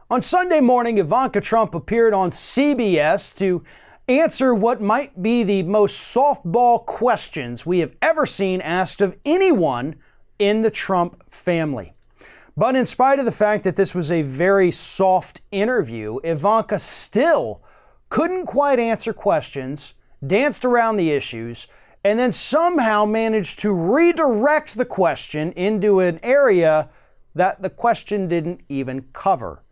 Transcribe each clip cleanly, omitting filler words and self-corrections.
On Sunday morning, Ivanka Trump appeared on CBS to answer what might be the most softball questions we have ever seen asked of anyone in the Trump family. But in spite of the fact that this was a very soft interview, Ivanka still couldn't quite answer questions, danced around the issues, and then somehow managed to redirect the question into an area that the question didn't even cover.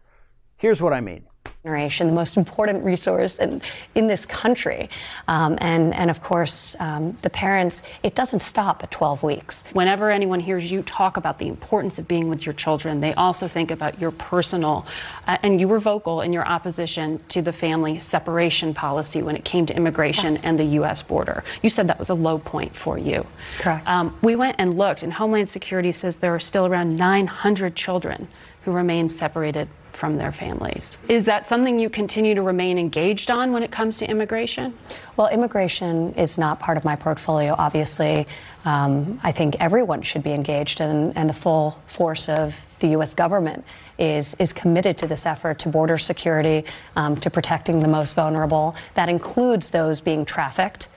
Here's what I mean. The most important resource in this country. And of course, the parents, it doesn't stop at 12 weeks. Whenever anyone hears you talk about the importance of being with your children, they also think about your personal, and you were vocal in your opposition to the family separation policy when it came to immigration Yes. and the U.S. border. You said that was a low point for you. Correct. We went and looked, and Homeland Security says there are still around 900 children who remain separated from their families. Is that something you continue to remain engaged on when it comes to immigration? Well, immigration is not part of my portfolio. Obviously, I think everyone should be engaged, and the full force of the U.S. government is committed to this effort to border security, to protecting the most vulnerable. That includes those being trafficked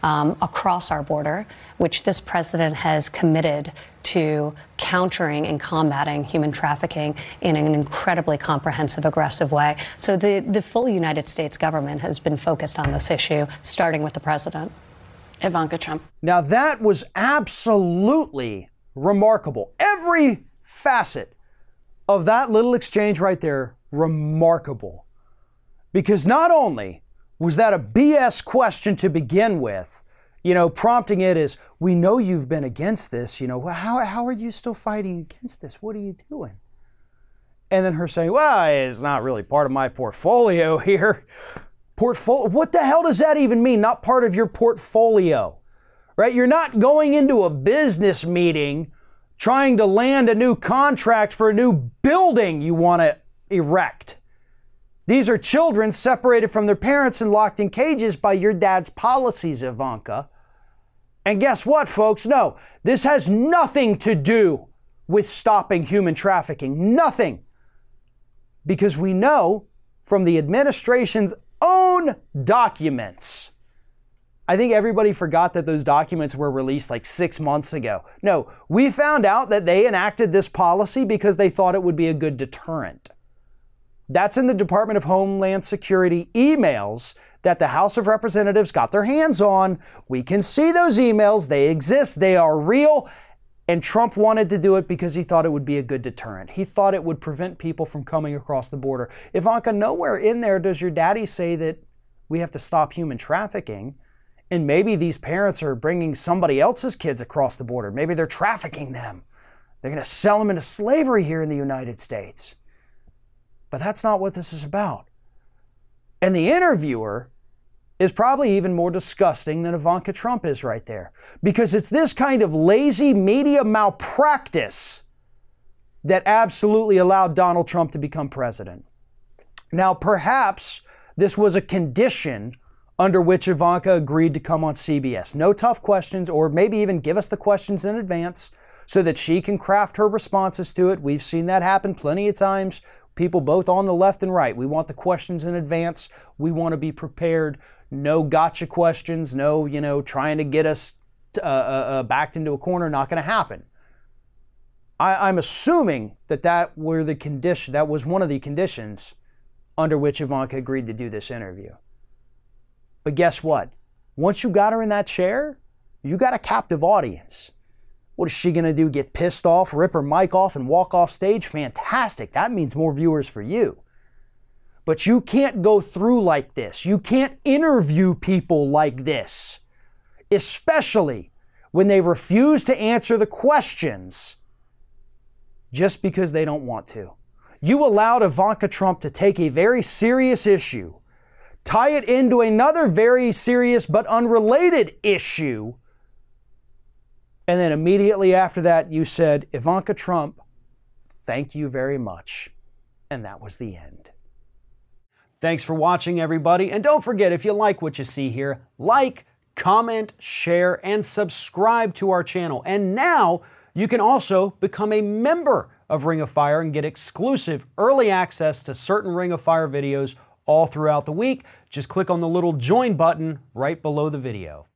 across our border, which this president has committed to countering and combating human trafficking in an incredibly comprehensive, aggressive way. So the full United States government has been focused on this issue, starting with the president. Ivanka Trump. Now that was absolutely remarkable. Every facet of that little exchange right there, remarkable. Because not only was that a BS question to begin with, prompting it is, we know you've been against this, how are you still fighting against this? What are you doing? And then her saying, well, it's not really part of my portfolio here. What the hell does that even mean? Not part of your portfolio, right? You're not going into a business meeting trying to land a new contract for a new building you want to erect. These are children separated from their parents and locked in cages by your dad's policies, Ivanka. And guess what, folks? No, this has nothing to do with stopping human trafficking. Nothing. Because we know from the administration's own documents. I think everybody forgot that those documents were released like 6 months ago. No, we found out that they enacted this policy because they thought it would be a good deterrent. That's in the Department of Homeland Security emails that the House of Representatives got their hands on. We can see those emails. They exist. They are real. And Trump wanted to do it because he thought it would be a good deterrent. He thought it would prevent people from coming across the border. Ivanka, nowhere in there does your daddy say that we have to stop human trafficking. And maybe these parents are bringing somebody else's kids across the border. Maybe they're trafficking them. They're going to sell them into slavery here in the United States. But that's not what this is about. And the interviewer is probably even more disgusting than Ivanka Trump is right there. Because it's this kind of lazy media malpractice that absolutely allowed Donald Trump to become president. Now, perhaps this was a condition under which Ivanka agreed to come on CBS. No tough questions, or maybe even give us the questions in advance so that she can craft her responses to it. We've seen that happen plenty of times. People both on the left and right. We want the questions in advance. We want to be prepared. No gotcha questions. No, trying to get us backed into a corner. Not going to happen. I'm assuming that were the condition. That was one of the conditions under which Ivanka agreed to do this interview. But guess what? Once you got her in that chair, you got a captive audience. What is she going to do? Get pissed off, rip her mic off, and walk off stage? Fantastic. That means more viewers for you. But you can't go through like this. You can't interview people like this, especially when they refuse to answer the questions just because they don't want to. You allowed Ivanka Trump to take a very serious issue, tie it into another very serious but unrelated issue, and then immediately after that, you said, Ivanka Trump, thank you very much. And that was the end. Thanks for watching, everybody. And don't forget, if you like what you see here, like, comment, share, and subscribe to our channel. And now you can also become a member of Ring of Fire and get exclusive early access to certain Ring of Fire videos all throughout the week, just click on the little join button right below the video.